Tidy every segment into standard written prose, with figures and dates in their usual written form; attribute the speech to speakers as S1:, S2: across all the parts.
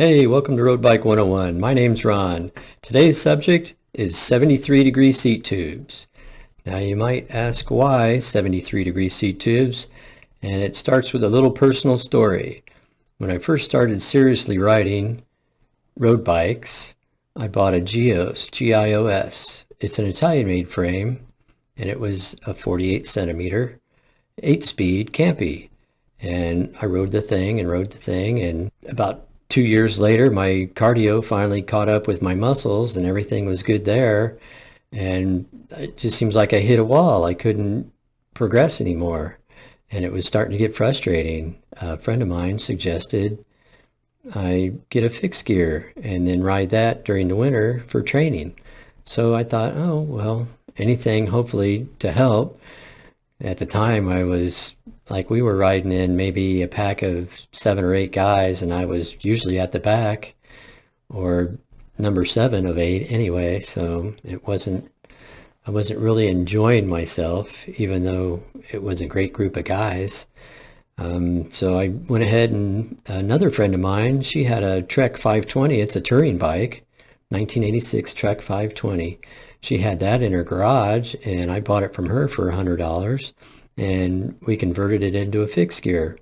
S1: Hey, welcome to Road Bike 101. My name's Ron. Today's subject is 73-degree seat tubes. Now you might ask why 73-degree seat tubes, and it starts with a little personal story. When I first started seriously riding road bikes, I bought a Gios, G-I-O-S. It's an Italian-made frame, and it was a 48 centimeter, 8-speed campy. And I rode the thing, and about 2 years later, my cardio finally caught up with my muscles and everything was good there. And it just seems like I hit a wall. I couldn't progress anymore. And it was starting to get frustrating. A friend of mine suggested I get a fixed gear and then ride that during the winter for training. So I thought, oh, well, anything hopefully to help. At the time, I was we were riding in maybe a pack of 7 or 8 guys, and I was usually at the back or number 7 of 8 anyway. So I wasn't really enjoying myself, even though it was a great group of guys. So I went ahead, and another friend of mine, she had a Trek 520. It's a touring bike, 1986 Trek 520. She had that in her garage, and I bought it from her for $100, and we converted it into a fixed gear.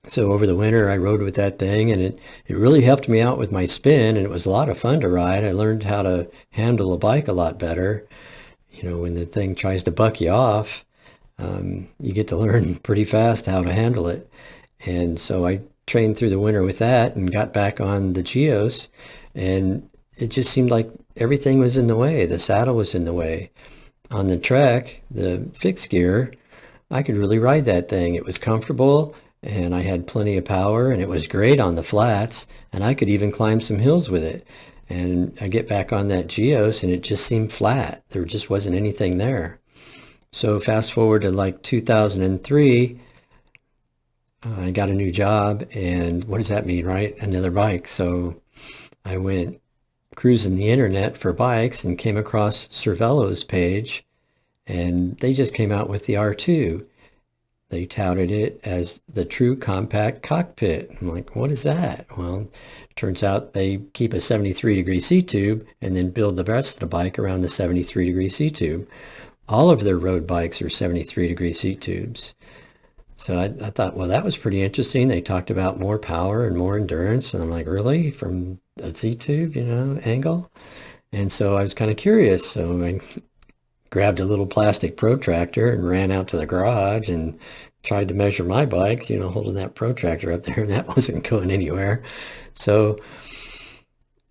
S1: So over the winter, I rode with that thing, and it really helped me out with my spin, and it was a lot of fun to ride. I learned how to handle a bike a lot better. You know, when the thing tries to buck you off, you get to learn pretty fast how to handle it. And so I trained through the winter with that and got back on the Geos, and it just seemed like everything was in the way. The saddle was in the way. On the Trek, the fixed gear, I could really ride that thing. It was comfortable, and I had plenty of power, and it was great on the flats, and I could even climb some hills with it. And I get back on that Geos, and it just seemed flat. There just wasn't anything there. So fast forward to 2003, I got a new job, and what does that mean, right? Another bike. So I went cruising the internet for bikes and came across Cervelo's page, and they just came out with the R2. They touted it as the true compact cockpit. I'm like, what is that? Well, turns out they keep a 73-degree seat tube and then build the rest of the bike around the 73-degree seat tube. All of their road bikes are 73-degree seat tubes. So I thought, well, that was pretty interesting. They talked about more power and more endurance. And I'm like, really? From a seat tube, angle? And so I was kind of curious. So I grabbed a little plastic protractor and ran out to the garage and tried to measure my bikes, holding that protractor up there, and that wasn't going anywhere. So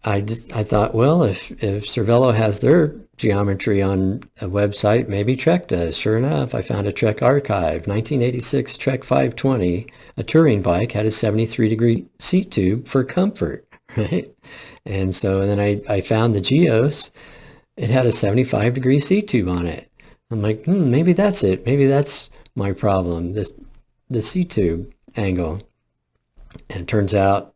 S1: I thought, well, if Cervelo has their geometry on a website, maybe Trek does. Sure enough, I found a Trek archive, 1986 Trek 520, a touring bike, had a 73-degree seat tube for comfort, right? And so then I found the Geos. It had a 75-degree seat tube on it. I'm like, maybe that's it. Maybe that's my problem, the seat tube angle. And it turns out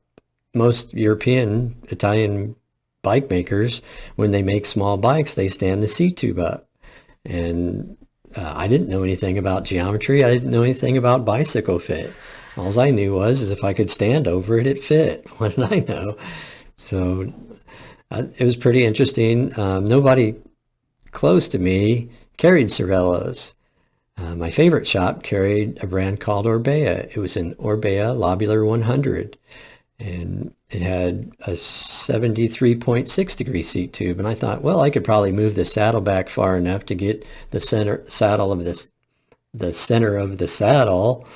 S1: most European, Italian bike makers, when they make small bikes, they stand the seat tube up. And I didn't know anything about geometry. I didn't know anything about bicycle fit. All I knew is if I could stand over it, it fit. What did I know? So it was pretty interesting. Nobody close to me carried Cervelos. My favorite shop carried a brand called Orbea. It was an Orbea Lobular 100. And it had a 73.6-degree seat tube. And I thought, well, I could probably move the saddle back far enough to get the center of the saddle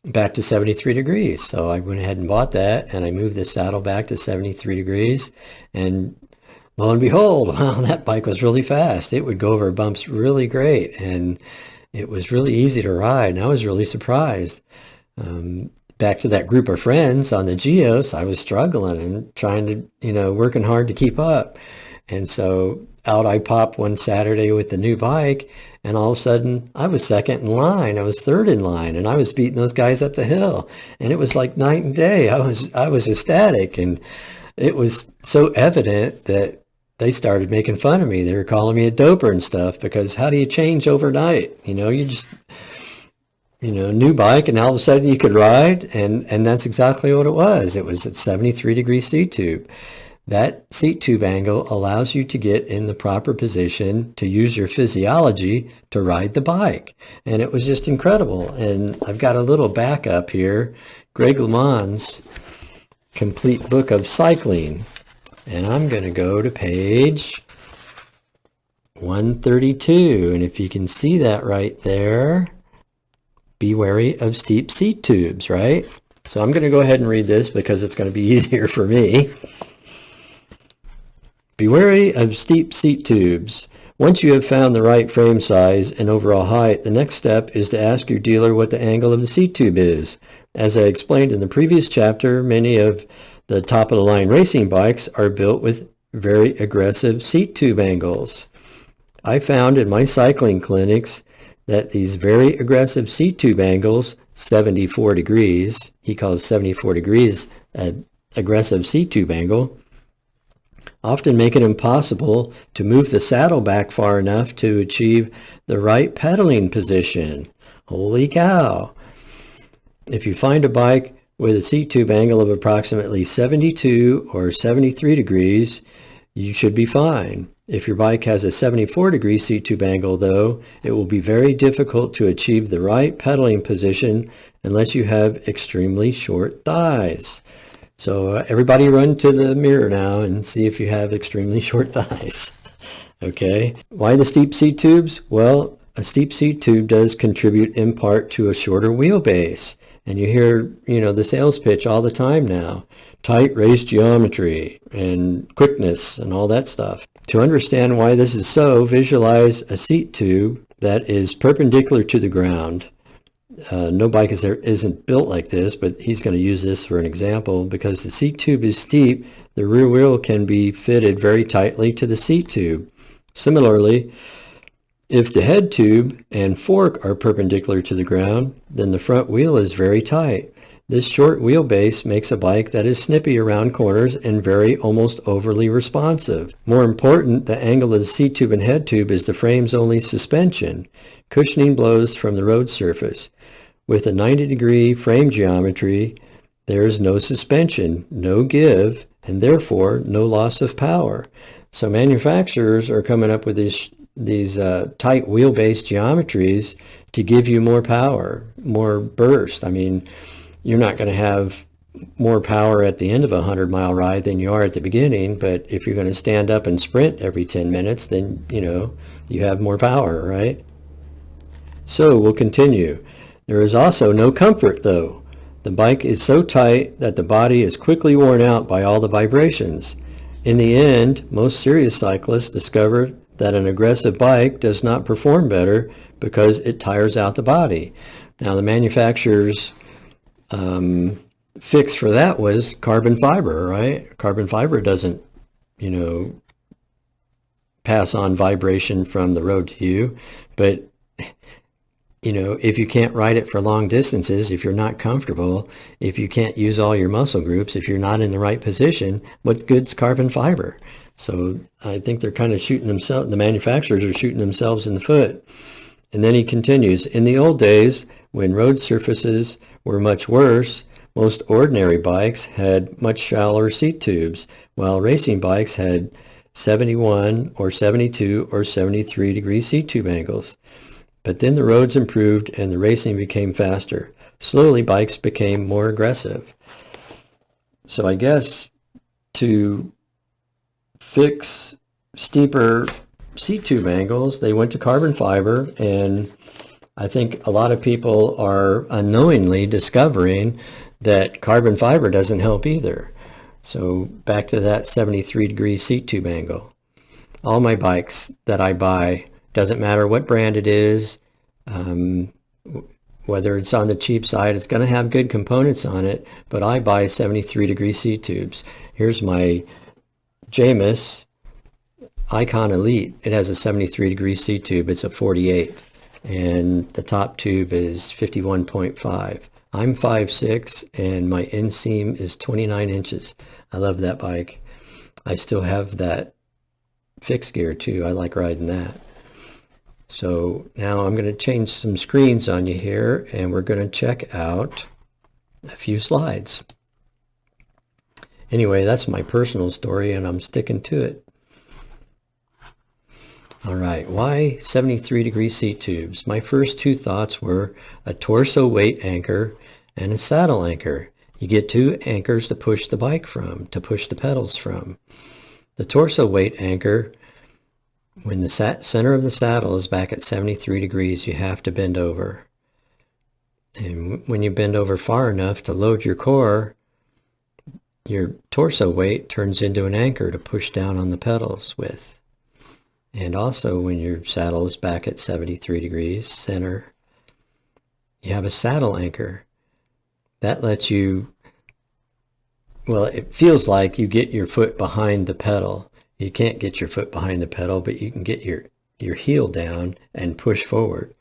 S1: back to 73 degrees. So I went ahead and bought that, and I moved the saddle back to 73 degrees. And lo and behold, wow, that bike was really fast. It would go over bumps really great, and it was really easy to ride. And I was really surprised. Back to that group of friends on the Geos, I was struggling and trying to, working hard to keep up. And so out I popped one Saturday with the new bike, and all of a sudden I was second in line. I was third in line, and I was beating those guys up the hill. And it was like night and day. I was ecstatic, and it was so evident that they started making fun of me. They were calling me a doper and stuff, because how do you change overnight? You just new bike, and all of a sudden you could ride, and that's exactly what it was. It was a 73-degree seat tube. That seat tube angle allows you to get in the proper position to use your physiology to ride the bike. And it was just incredible. And I've got a little backup here, Greg LeMond's Complete Book of Cycling. And I'm going to go to page 132. And if you can see that right there, be wary of steep seat tubes, right? So I'm going to go ahead and read this because it's going to be easier for me. Be wary of steep seat tubes. Once you have found the right frame size and overall height, the next step is to ask your dealer what the angle of the seat tube is. As I explained in the previous chapter, many of the top-of-the-line racing bikes are built with very aggressive seat tube angles. I found in my cycling clinics that these very aggressive seat tube angles, 74 degrees, he calls 74 degrees an aggressive seat tube angle, often make it impossible to move the saddle back far enough to achieve the right pedaling position. Holy cow! If you find a bike with a seat tube angle of approximately 72 or 73 degrees, you should be fine. If your bike has a 74-degree seat tube angle, though, it will be very difficult to achieve the right pedaling position unless you have extremely short thighs. So everybody run to the mirror now and see if you have extremely short thighs. Okay. Why the steep seat tubes? Well, a steep seat tube does contribute in part to a shorter wheelbase. And you hear, the sales pitch all the time now. Tight race geometry and quickness and all that stuff. To understand why this is so, visualize a seat tube that is perpendicular to the ground. No bike isn't built like this, but he's going to use this for an example. Because the seat tube is steep, the rear wheel can be fitted very tightly to the seat tube. Similarly, if the head tube and fork are perpendicular to the ground, then the front wheel is very tight. This short wheelbase makes a bike that is snippy around corners and very almost overly responsive. More important, the angle of the seat tube and head tube is the frame's only suspension. Cushioning blows from the road surface. With a 90-degree frame geometry, there is no suspension, no give, and therefore no loss of power. So manufacturers are coming up with these tight wheelbase geometries to give you more power, more burst. I mean, you're not going to have more power at the end of a 100-mile ride than you are at the beginning, but if you're going to stand up and sprint every 10 minutes, then, you have more power, right? So we'll continue. There is also no comfort, though. The bike is so tight that the body is quickly worn out by all the vibrations. In the end, most serious cyclists discover that an aggressive bike does not perform better because it tires out the body. Now, the manufacturer's fix for that was carbon fiber, right? Carbon fiber doesn't, pass on vibration from the road to you, but if you can't ride it for long distances, if you're not comfortable, if you can't use all your muscle groups, if you're not in the right position, what's good's carbon fiber? So I think they're kind of the manufacturers are shooting themselves in the foot. And then he continues, in the old days, when road surfaces were much worse, most ordinary bikes had much shallower seat tubes, while racing bikes had 71 or 72 or 73 degree seat tube angles. But then the roads improved and the racing became faster. Slowly, bikes became more aggressive. So I guess to fix steeper seat tube angles, they went to carbon fiber, and I think a lot of people are unknowingly discovering that carbon fiber doesn't help either. So back to that 73-degree seat tube angle. All my bikes that I buy, doesn't matter what brand it is, whether it's on the cheap side, it's going to have good components on it, but I buy 73-degree seat tubes. Here's my Jamis Icon Elite. It has a 73-degree seat tube. It's a 48, and the top tube is 51.5. I'm 5'6", and my inseam is 29 inches. I love that bike. I still have that fixed gear too. I like riding that. So now I'm going to change some screens on you here, and we're going to check out a few slides. Anyway, that's my personal story, and I'm sticking to it. All right, why 73-degree seat tubes? My first two thoughts were a torso weight anchor and a saddle anchor. You get two anchors to push the bike from, to push the pedals from. The torso weight anchor, when the center of the saddle is back at 73 degrees, you have to bend over. And when you bend over far enough to load your core, your torso weight turns into an anchor to push down on the pedals with. And also when your saddle is back at 73 degrees center, you have a saddle anchor. That lets you, well, it feels like you get your foot behind the pedal. You can't get your foot behind the pedal, but you can get your heel down and push forward.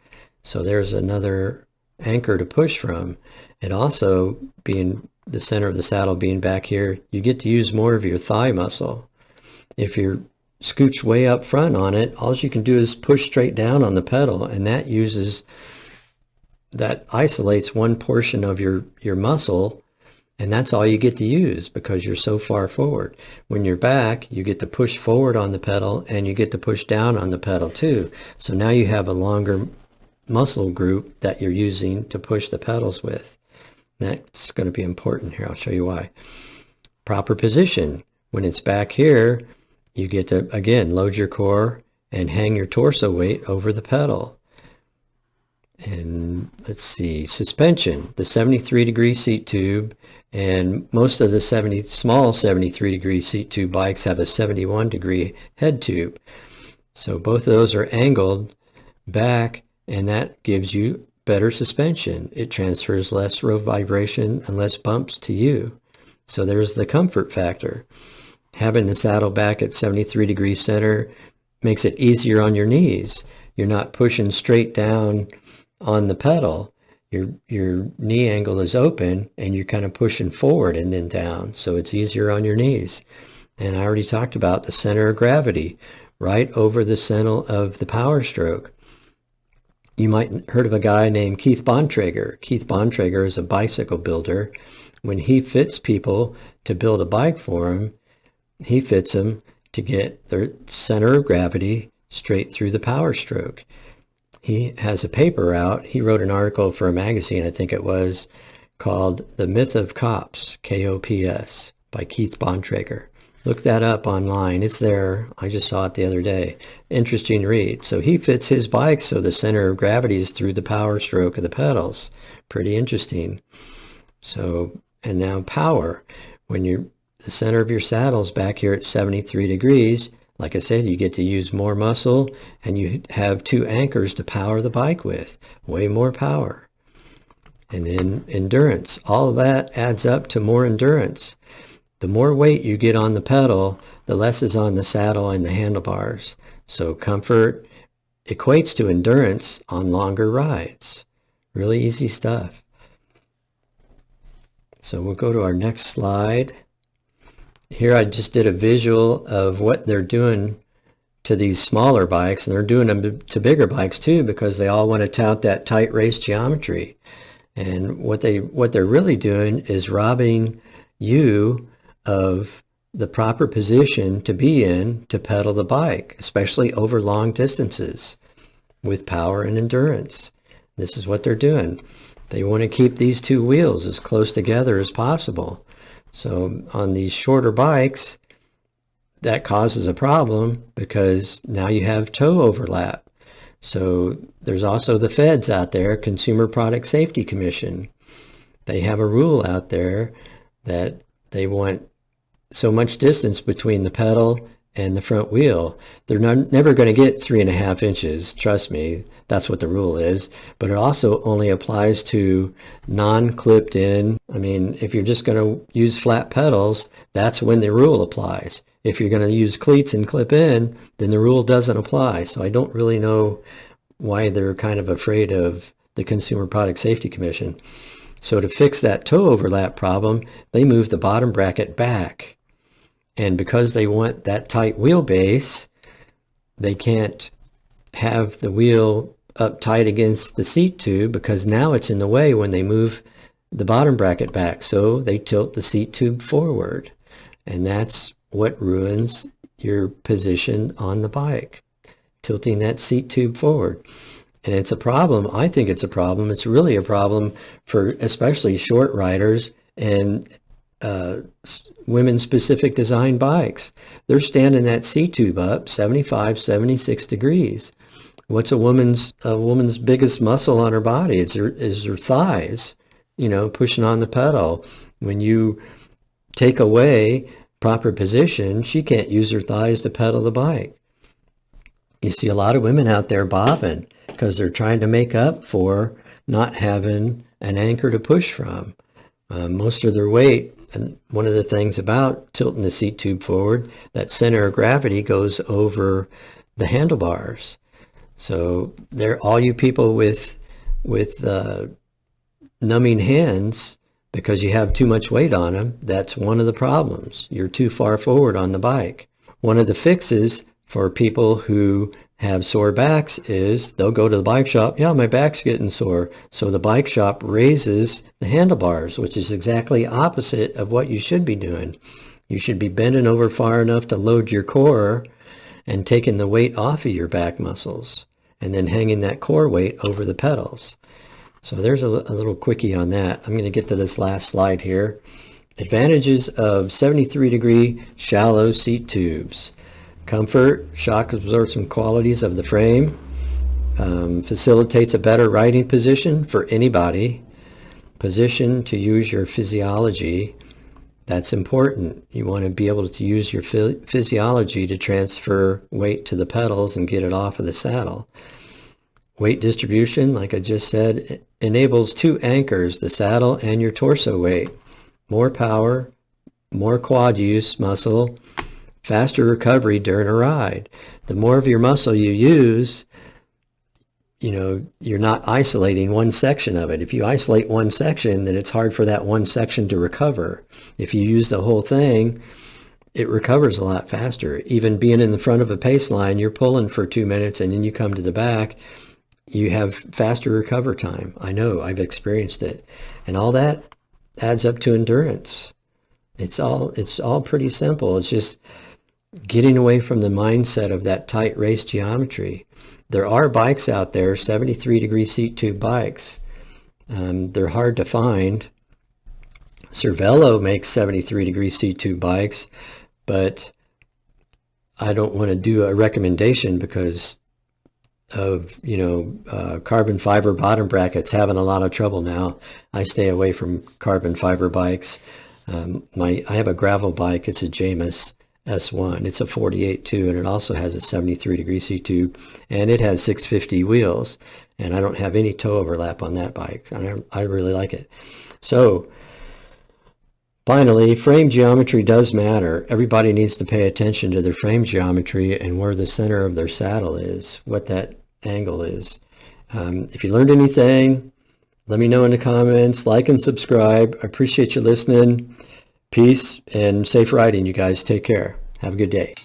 S1: So there's another anchor to push from. And also, being the center of the saddle being back here, you get to use more of your thigh muscle. If you're scooched way up front on it, all you can do is push straight down on the pedal, and that isolates one portion of your muscle, and that's all you get to use because you're so far forward. When you're back, you get to push forward on the pedal, and you get to push down on the pedal too. So now you have a longer muscle group that you're using to push the pedals with. That's going to be important here. I'll show you why. Proper position. When it's back here, you get to, again, load your core and hang your torso weight over the pedal. And let's see, suspension, the 73-degree seat tube, and most of the small 73-degree seat tube bikes have a 71-degree head tube. So both of those are angled back, and that gives you better suspension. It transfers less road vibration and less bumps to you. So there's the comfort factor. Having the saddle back at 73 degrees center makes it easier on your knees. You're not pushing straight down on the pedal. Your knee angle is open, and you're kind of pushing forward and then down. So it's easier on your knees. And I already talked about the center of gravity, right over the center of the power stroke. You might have heard of a guy named Keith Bontrager. Keith Bontrager is a bicycle builder. When he fits people to build a bike for him, he fits them to get their center of gravity straight through the power stroke. He has a paper out. He wrote an article for a magazine, I think it was, called The Myth of Kops, K-O-P-S, by Keith Bontrager. Look that up online. It's there. I just saw it the other day. Interesting read. So he fits his bike so the center of gravity is through the power stroke of the pedals. Pretty interesting. So, and now power. When the center of your saddle is back here at 73 degrees, like I said, you get to use more muscle, and you have two anchors to power the bike with. Way more power. And then endurance. All of that adds up to more endurance. The more weight you get on the pedal, the less is on the saddle and the handlebars. So comfort equates to endurance on longer rides. Really easy stuff. So we'll go to our next slide. Here I just did a visual of what they're doing to these smaller bikes, and they're doing them to bigger bikes too, because they all want to tout that tight race geometry. And what they're really doing is robbing you of the proper position to be in to pedal the bike, especially over long distances with power and endurance. This is what they're doing. They want to keep these two wheels as close together as possible. So on these shorter bikes, that causes a problem because now you have toe overlap. So there's also the feds out there, Consumer Product Safety Commission. They have a rule out there that they want so much distance between the pedal and the front wheel. They're never going to get 3.5 inches. Trust me, that's what the rule is. But it also only applies to non-clipped in. I mean, if you're just going to use flat pedals, that's when the rule applies. If you're going to use cleats and clip in, then the rule doesn't apply. So I don't really know why they're kind of afraid of the Consumer Product Safety Commission. So to fix that toe overlap problem, they move the bottom bracket back. And because they want that tight wheelbase, they can't have the wheel up tight against the seat tube because now it's in the way when they move the bottom bracket back. So they tilt the seat tube forward. And that's what ruins your position on the bike, tilting that seat tube forward. And it's a problem. I think it's a problem. It's really a problem for especially short riders and women-specific design bikes. They're standing that seat tube up 75, 76 degrees. What's a woman's biggest muscle on her body? Is her thighs, pushing on the pedal. When you take away proper position, she can't use her thighs to pedal the bike. You see a lot of women out there bobbing because they're trying to make up for not having an anchor to push from. Most of their weight, and one of the things about tilting the seat tube forward, that center of gravity goes over the handlebars. So all you people with numbing hands because you have too much weight on them, that's one of the problems. You're too far forward on the bike. One of the fixes for people who have sore backs is they'll go to the bike shop. Yeah, my back's getting sore. So the bike shop raises the handlebars, which is exactly opposite of what you should be doing. You should be bending over far enough to load your core and taking the weight off of your back muscles and then hanging that core weight over the pedals. So there's a little quickie on that. I'm going to get to this last slide here. Advantages of 73-degree shallow seat tubes. Comfort, shock absorption qualities of the frame, facilitates a better riding position for anybody. Position to use your physiology. That's important. You want to be able to use your physiology to transfer weight to the pedals and get it off of the saddle. Weight distribution, like I just said, enables two anchors, the saddle and your torso weight. More power, more quad use muscle, faster recovery during a ride. The more of your muscle you use, you're not isolating one section of it. If you isolate one section, then it's hard for that one section to recover. If you use the whole thing, it recovers a lot faster. Even being in the front of a pace line, you're pulling for 2 minutes and then you come to the back, you have faster recover time. I know, I've experienced it. And all that adds up to endurance. It's all pretty simple. It's just getting away from the mindset of that tight race geometry. There are bikes out there, 73-degree seat tube bikes. They're hard to find. Cervelo makes 73-degree seat tube bikes, but I don't want to do a recommendation because of, carbon fiber bottom brackets having a lot of trouble now. I stay away from carbon fiber bikes. I have a gravel bike. It's a Jamis S1. It's a 48 too, and it also has a 73-degree seat tube, and it has 650 wheels, and I don't have any toe overlap on that bike. I really like it. So finally, frame geometry does matter. Everybody needs to pay attention to their frame geometry and where the center of their saddle is, what that angle is. If you learned anything, let me know in the comments. Like and subscribe. I appreciate you listening. Peace and safe riding, you guys. Take care. Have a good day.